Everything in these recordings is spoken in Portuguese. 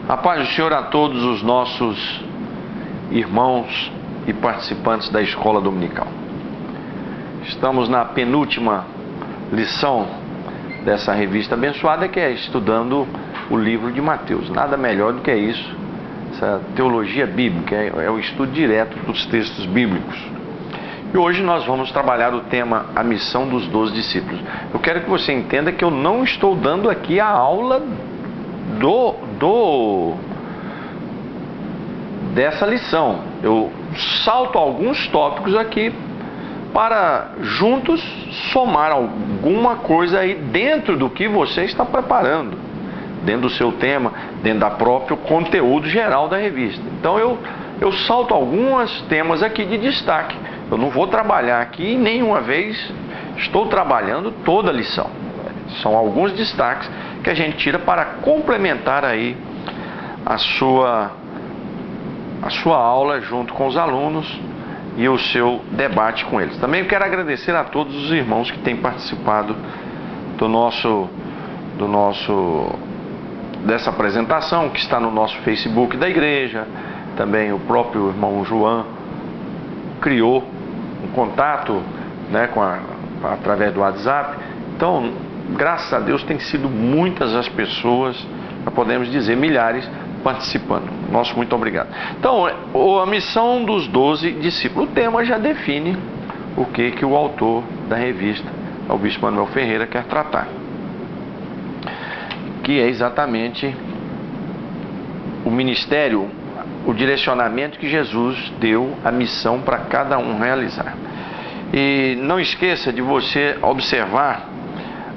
A paz do Senhor a todos os nossos irmãos e participantes da Escola Dominical. Estamos na penúltima lição dessa revista abençoada, que é estudando o livro de Mateus. Nada melhor do que isso, essa teologia bíblica, é o estudo direto dos textos bíblicos. E hoje nós vamos trabalhar o tema A Missão dos 12 Discípulos. Eu quero que você entenda que eu não estou dando aqui a aula dessa lição. Eu salto alguns tópicos aqui para juntos somar alguma coisa aí dentro do que você está preparando, dentro do seu tema, dentro do próprio conteúdo geral da revista. Então eu salto alguns temas aqui de destaque. Eu não vou trabalhar aqui nenhuma vez, estou trabalhando toda a lição. São alguns destaques que a gente tira para complementar aí a sua aula junto com os alunos e o seu debate com eles. Também quero agradecer a todos os irmãos que têm participado dessa apresentação, que está no nosso Facebook da igreja. Também o próprio irmão João criou um contato, né, através do WhatsApp. Então, graças a Deus, tem sido muitas as pessoas, já podemos dizer milhares, participando. Nosso muito obrigado. Então, a missão dos 12 discípulos. O tema já define o que o autor da revista, o Bispo Manuel Ferreira, quer tratar. Que é exatamente o ministério, o direcionamento que Jesus deu, a missão para cada um realizar. E não esqueça de você observar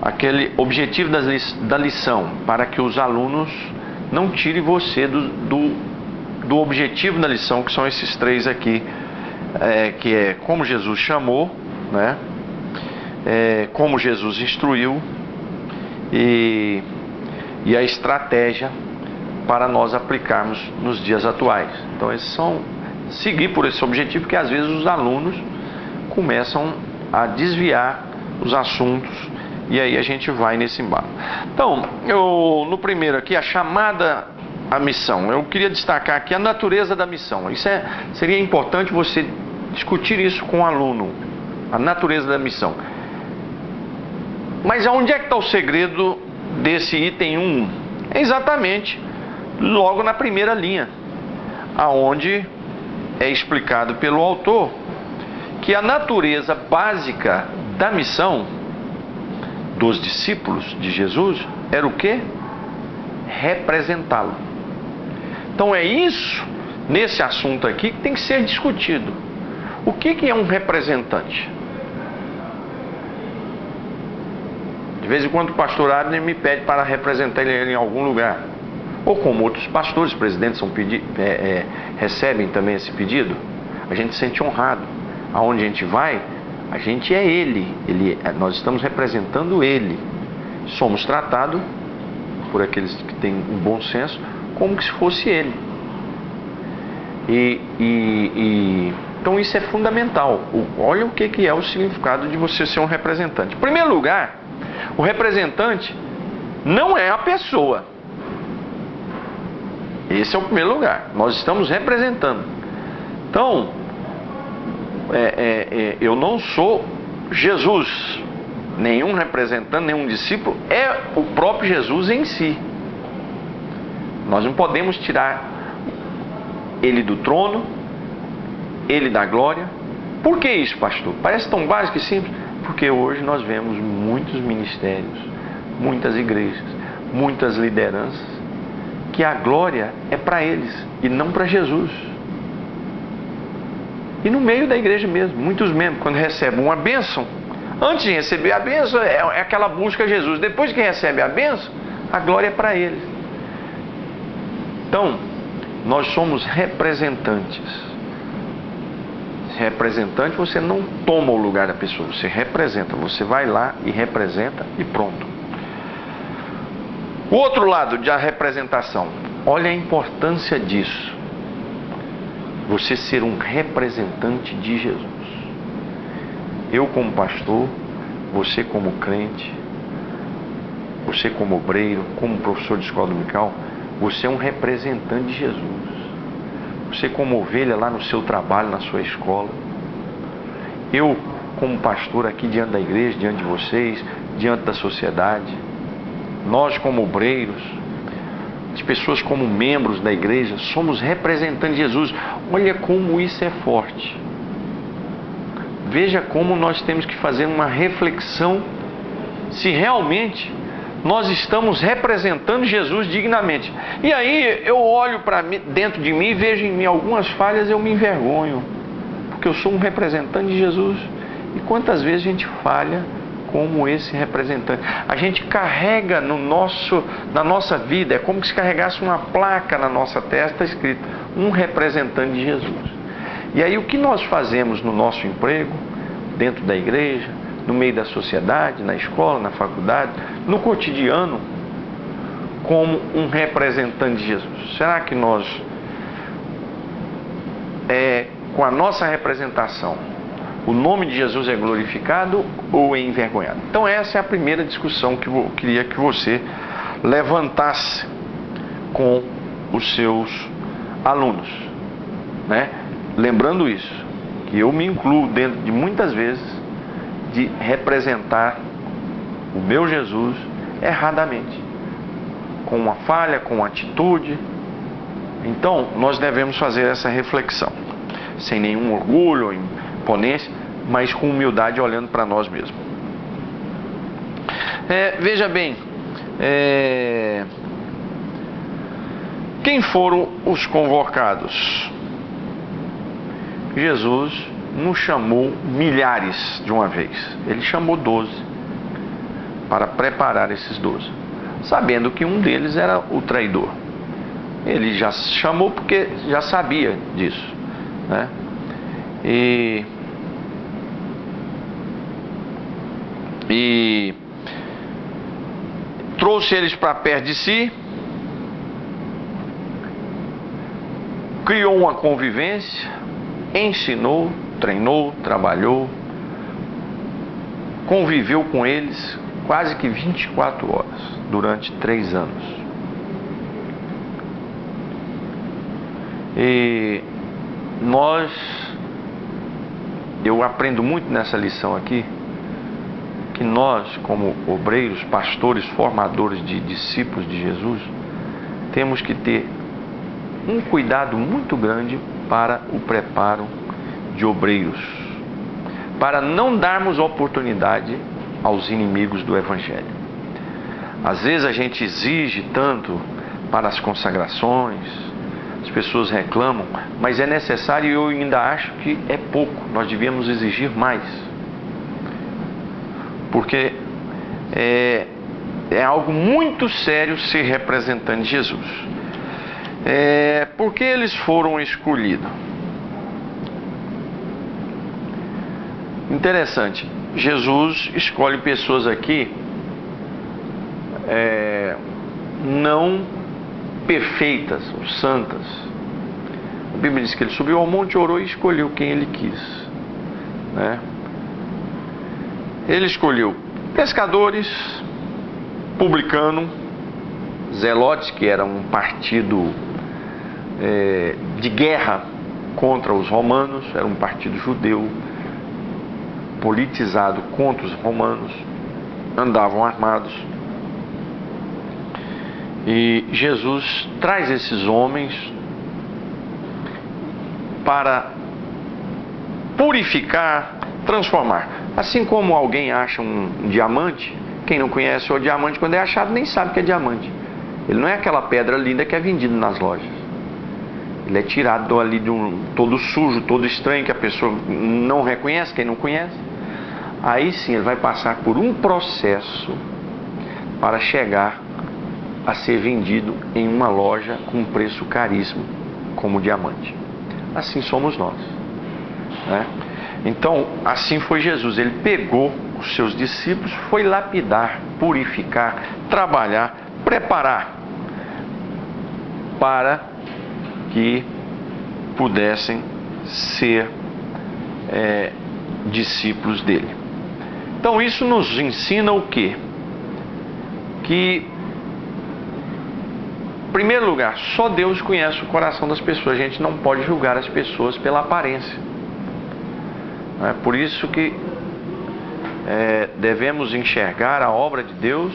aquele objetivo da lição, para que os alunos não tirem você do objetivo da lição, que são esses três aqui, que é como Jesus chamou, né? Como Jesus instruiu e a estratégia para nós aplicarmos nos dias atuais. Então, esses são seguir por esse objetivo, que às vezes os alunos começam a desviar os assuntos e aí a gente vai nesse embalo. Então, no primeiro aqui, a chamada à missão. Eu queria destacar aqui a natureza da missão. Seria importante você discutir isso com o aluno, a natureza da missão. Mas onde é que está o segredo desse item 1? É exatamente logo na primeira linha, aonde é explicado pelo autor que a natureza básica da missão dos discípulos de Jesus era o quê? Representá-lo. Então é isso, nesse assunto aqui, que tem que ser discutido. O que é um representante? De vez em quando o pastor Abner me pede para representar ele em algum lugar. Ou como outros pastores, presidentes recebem também esse pedido. A gente se sente honrado. Aonde a gente vai, a gente é ele. Nós estamos representando ele. Somos tratados, por aqueles que têm um bom senso, como se fosse ele. Então isso é fundamental. Olha o que é o significado de você ser um representante. Em primeiro lugar, o representante não é a pessoa. Esse é o primeiro lugar. Nós estamos representando. Então, eu não sou Jesus. Nenhum representante, nenhum discípulo é o próprio Jesus em si. Nós não podemos tirar ele do trono, ele da glória. Por que isso, pastor? Parece tão básico e simples. Porque hoje nós vemos muitos ministérios, muitas igrejas, muitas lideranças, que a glória é para eles e não para Jesus. E no meio da igreja mesmo, muitos membros, quando recebem uma bênção, antes de receber a bênção, é aquela busca a Jesus. Depois que recebe a bênção, a glória é para eles. Então, nós somos representantes. Representante, você não toma o lugar da pessoa, você representa. Você vai lá e representa e pronto. O outro lado da representação, olha a importância disso. Você ser um representante de Jesus. Eu como pastor, você como crente, você como obreiro, como professor de escola dominical, Você é um representante de Jesus. Você como ovelha lá no seu trabalho, na sua escola. Eu como pastor aqui diante da igreja, diante de vocês, diante da sociedade. Nós como obreiros, as pessoas como membros da igreja, somos representantes de Jesus. Olha como isso é forte. Veja como nós temos que fazer uma reflexão se realmente nós estamos representando Jesus dignamente. E aí eu olho para dentro de mim e vejo em mim algumas falhas, eu me envergonho, porque eu sou um representante de Jesus. E quantas vezes a gente falha como esse representante? A gente carrega na nossa vida, é como se carregasse uma placa na nossa testa escrito, um representante de Jesus. E aí o que nós fazemos no nosso emprego, dentro da igreja, no meio da sociedade, na escola, na faculdade, no cotidiano, como um representante de Jesus? Será que nós, com a nossa representação, o nome de Jesus é glorificado ou é envergonhado? Então essa é a primeira discussão que eu queria que você levantasse com os seus alunos, né? Lembrando isso, que eu me incluo dentro de muitas vezes de representar o meu Jesus erradamente, com uma falha, com uma atitude. Então nós devemos fazer essa reflexão, sem nenhum orgulho ou imponência, mas com humildade, olhando para nós mesmos. Veja bem, quem foram os convocados? Jesus não chamou milhares de uma vez, ele chamou 12 para preparar esses 12, sabendo que um deles era o traidor. Ele já chamou porque já sabia disso, né? E trouxe eles para perto de si, criou uma convivência, ensinou, treinou, trabalhou, conviveu com eles quase que 24 horas, durante 3 anos. E eu aprendo muito nessa lição aqui, que nós, como obreiros, pastores, formadores de discípulos de Jesus, temos que ter um cuidado muito grande para o preparo de obreiros, para não darmos oportunidade aos inimigos do Evangelho. Às vezes a gente exige tanto para as consagrações, as pessoas reclamam, mas é necessário, e eu ainda acho que é pouco, nós devíamos exigir mais, porque é algo muito sério ser representante de Jesus. Por que eles foram escolhidos? Interessante, Jesus escolhe pessoas aqui não perfeitas ou santas. A Bíblia diz que ele subiu ao monte, orou e escolheu quem ele quis, né? Ele escolheu pescadores, publicano, zelotes, que era um partido de guerra contra os romanos, era um partido judeu politizado contra os romanos, andavam armados. E Jesus traz esses homens para purificar, transformar. Assim como alguém acha um diamante, quem não conhece o diamante, quando é achado, nem sabe que é diamante. Ele não é aquela pedra linda que é vendida nas lojas. Ele é tirado ali todo sujo, todo estranho, que a pessoa não reconhece, quem não conhece. Aí sim ele vai passar por um processo para chegar a ser vendido em uma loja com um preço caríssimo, como diamante. Assim somos nós, né? Então, assim foi Jesus. Ele pegou os seus discípulos, foi lapidar, purificar, trabalhar, preparar para que pudessem ser discípulos dele. Então isso nos ensina o quê? Que Em primeiro lugar, só Deus conhece o coração das pessoas. A gente não pode julgar as pessoas pela aparência. É por isso que devemos enxergar a obra de Deus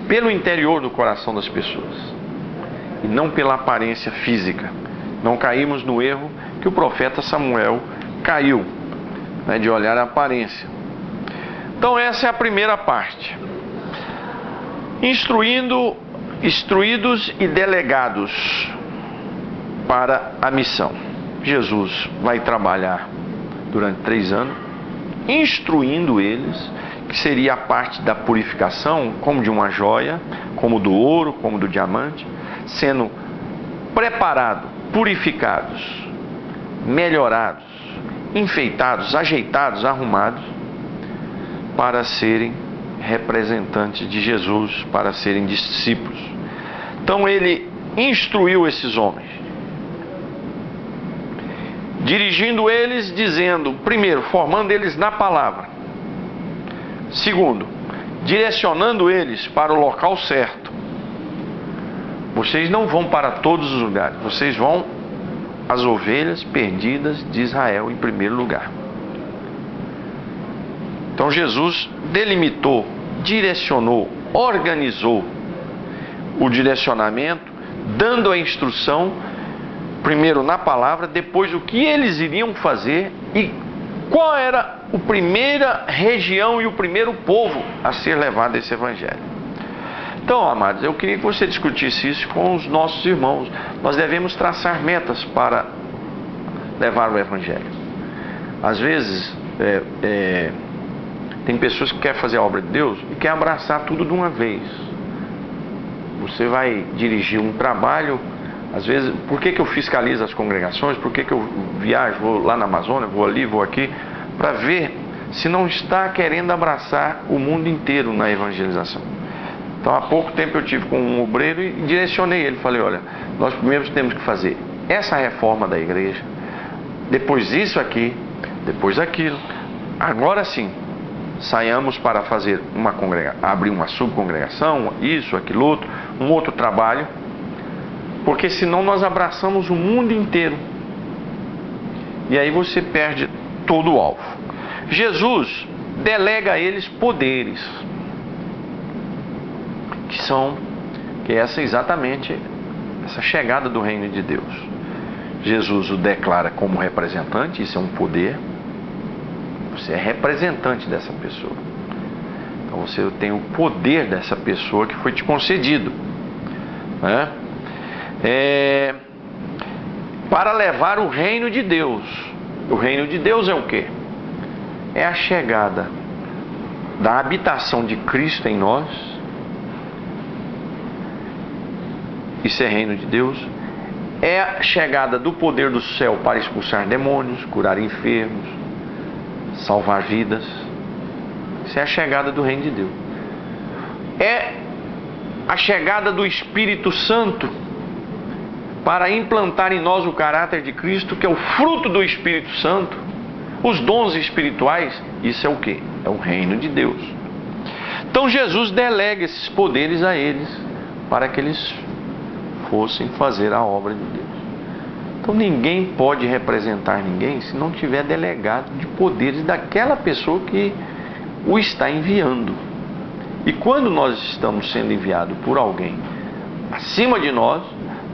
pelo interior do coração das pessoas e não pela aparência física. Não caímos no erro que o profeta Samuel caiu, de olhar a aparência. Então essa é a primeira parte. Instruídos e delegados para a missão. Jesus vai trabalhar durante 3 anos, instruindo eles, que seria a parte da purificação, como de uma joia, como do ouro, como do diamante, sendo preparados, purificados, melhorados, enfeitados, ajeitados, arrumados, para serem representantes de Jesus, para serem discípulos. Então ele instruiu esses homens, dirigindo eles, dizendo, primeiro, formando eles na palavra. Segundo, direcionando eles para o local certo. Vocês não vão para todos os lugares, vocês vão às ovelhas perdidas de Israel em primeiro lugar. Então Jesus delimitou, direcionou, organizou o direcionamento, dando a instrução, primeiro na palavra, depois o que eles iriam fazer e qual era a primeira região e o primeiro povo a ser levado a esse evangelho. Então, amados, eu queria que você discutisse isso com os nossos irmãos. Nós devemos traçar metas para levar o evangelho. Às vezes, tem pessoas que querem fazer a obra de Deus e querem abraçar tudo de uma vez. Você vai dirigir um trabalho, às vezes, por que eu fiscalizo as congregações? Por que eu viajo, vou lá na Amazônia, vou ali, vou aqui, para ver se não está querendo abraçar o mundo inteiro na evangelização. Então, há pouco tempo eu tive com um obreiro e direcionei ele. Falei, olha, nós primeiro temos que fazer essa reforma da igreja, depois isso aqui, depois aquilo. Agora sim, saiamos para fazer uma congregação, abrir uma subcongregação, isso, aquilo outro, um outro trabalho, porque senão nós abraçamos o mundo inteiro e aí você perde todo o alvo. Jesus delega a eles poderes, que essa é exatamente essa chegada do reino de Deus. Jesus o declara como representante, isso é um poder. Você é representante dessa pessoa. Então você tem o poder dessa pessoa que foi te concedido, né? Para levar o reino de Deus. O reino de Deus é o quê? É a chegada da habitação de Cristo em nós. Isso é reino de Deus. É a chegada do poder do céu para expulsar demônios, curar enfermos, salvar vidas. Isso é a chegada do reino de Deus. É a chegada do Espírito Santo para implantar em nós o caráter de Cristo, que é o fruto do Espírito Santo, os dons espirituais. Isso é o quê? É o reino de Deus. Então Jesus delega esses poderes a eles para que eles fossem fazer a obra de Deus. Então ninguém pode representar ninguém se não tiver delegado de poderes daquela pessoa que o está enviando. E quando nós estamos sendo enviados por alguém acima de nós,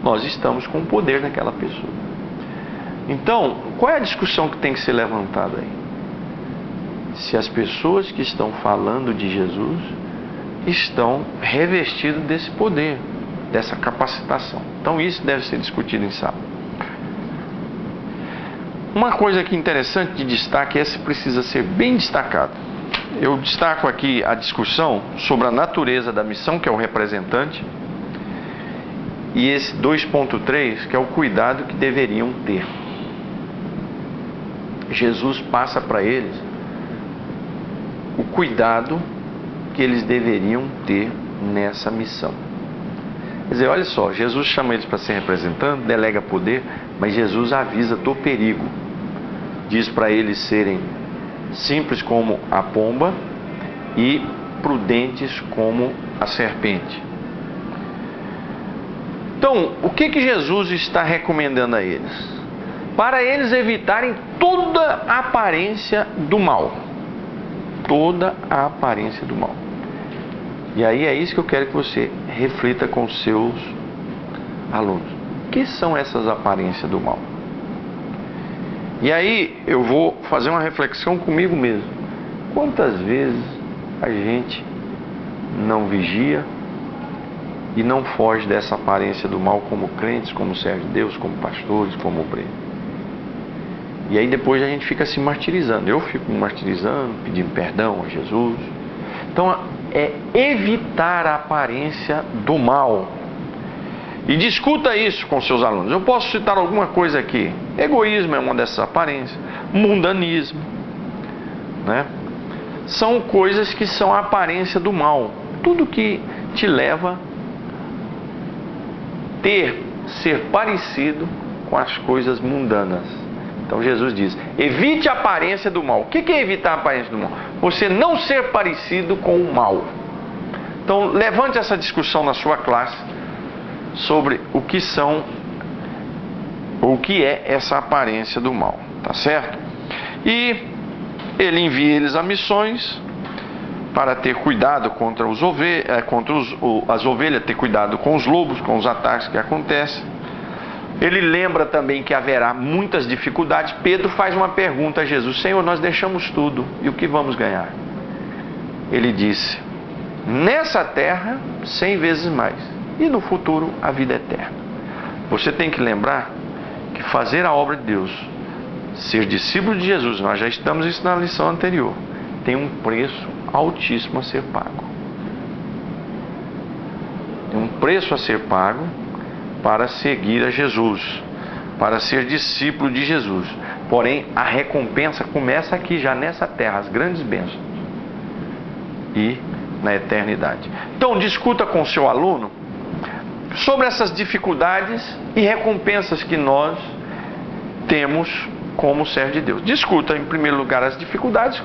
nós estamos com o poder daquela pessoa. Então, qual é a discussão que tem que ser levantada aí? Se as pessoas que estão falando de Jesus estão revestidas desse poder, dessa capacitação. Então isso deve ser discutido em sala. Uma coisa aqui interessante de destaque, essa precisa ser bem destacada. Eu destaco aqui a discussão sobre a natureza da missão, que é o representante, e esse 2.3, que é o cuidado que deveriam ter. Jesus passa para eles o cuidado que eles deveriam ter nessa missão. Quer dizer, olha só, Jesus chama eles para ser representante, delega poder, mas Jesus avisa do perigo. Diz para eles serem simples como a pomba e prudentes como a serpente. Então, o que Jesus está recomendando a eles? Para eles evitarem toda a aparência do mal. Toda a aparência do mal. E aí é isso que eu quero que você reflita com os seus alunos. O que são essas aparências do mal? E aí eu vou fazer uma reflexão comigo mesmo. Quantas vezes a gente não vigia e não foge dessa aparência do mal como crentes, como servos de Deus, como pastores, como obreiros? E aí depois a gente fica se martirizando. Eu fico me martirizando, pedindo perdão a Jesus. Então é evitar a aparência do mal. E discuta isso com seus alunos. Eu posso citar alguma coisa aqui. Egoísmo é uma dessas aparências. Mundanismo, né? São coisas que são a aparência do mal. Tudo que te leva a ser parecido com as coisas mundanas. Então Jesus diz, evite a aparência do mal. O que é evitar a aparência do mal? Você não ser parecido com o mal. Então levante essa discussão na sua classe sobre o que são, ou o que é essa aparência do mal, tá certo? E ele envia eles a missões para ter cuidado contra as ovelhas, ter cuidado com os lobos, com os ataques que acontecem. Ele lembra também que haverá muitas dificuldades. Pedro faz uma pergunta a Jesus: Senhor, nós deixamos tudo, e o que vamos ganhar? Ele disse: nessa terra 100 vezes mais, e no futuro a vida eterna. Você tem que lembrar que fazer a obra de Deus, ser discípulo de Jesus, nós já estamos isso na lição anterior, tem um preço altíssimo a ser pago. Tem um preço a ser pago para seguir a Jesus, para ser discípulo de Jesus. Porém, a recompensa começa aqui, já nessa terra, as grandes bênçãos, e na eternidade. Então, discuta com o seu aluno sobre essas dificuldades e recompensas que nós temos como servo de Deus. Discuta, em primeiro lugar, as dificuldades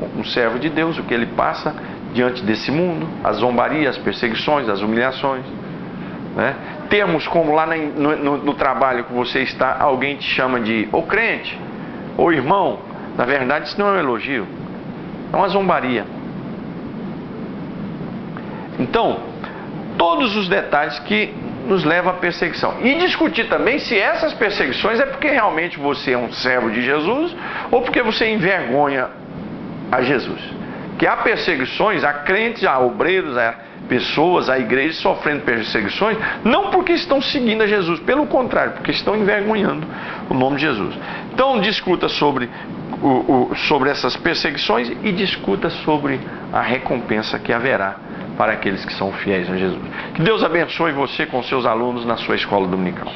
com o servo de Deus, o que ele passa diante desse mundo, as zombarias, as perseguições, as humilhações, né? Termos como lá no trabalho que você está, alguém te chama de ou crente, ou irmão. Na verdade, isso não é um elogio, é uma zombaria. Então, todos os detalhes que nos levam à perseguição. E discutir também se essas perseguições é porque realmente você é um servo de Jesus ou porque você envergonha a Jesus. Que há perseguições, há crentes, há obreiros, há pessoas, há igrejas sofrendo perseguições, não porque estão seguindo a Jesus, pelo contrário, porque estão envergonhando o nome de Jesus. Então discuta sobre essas perseguições e discuta sobre a recompensa que haverá para aqueles que são fiéis a Jesus. Que Deus abençoe você com seus alunos na sua escola dominical.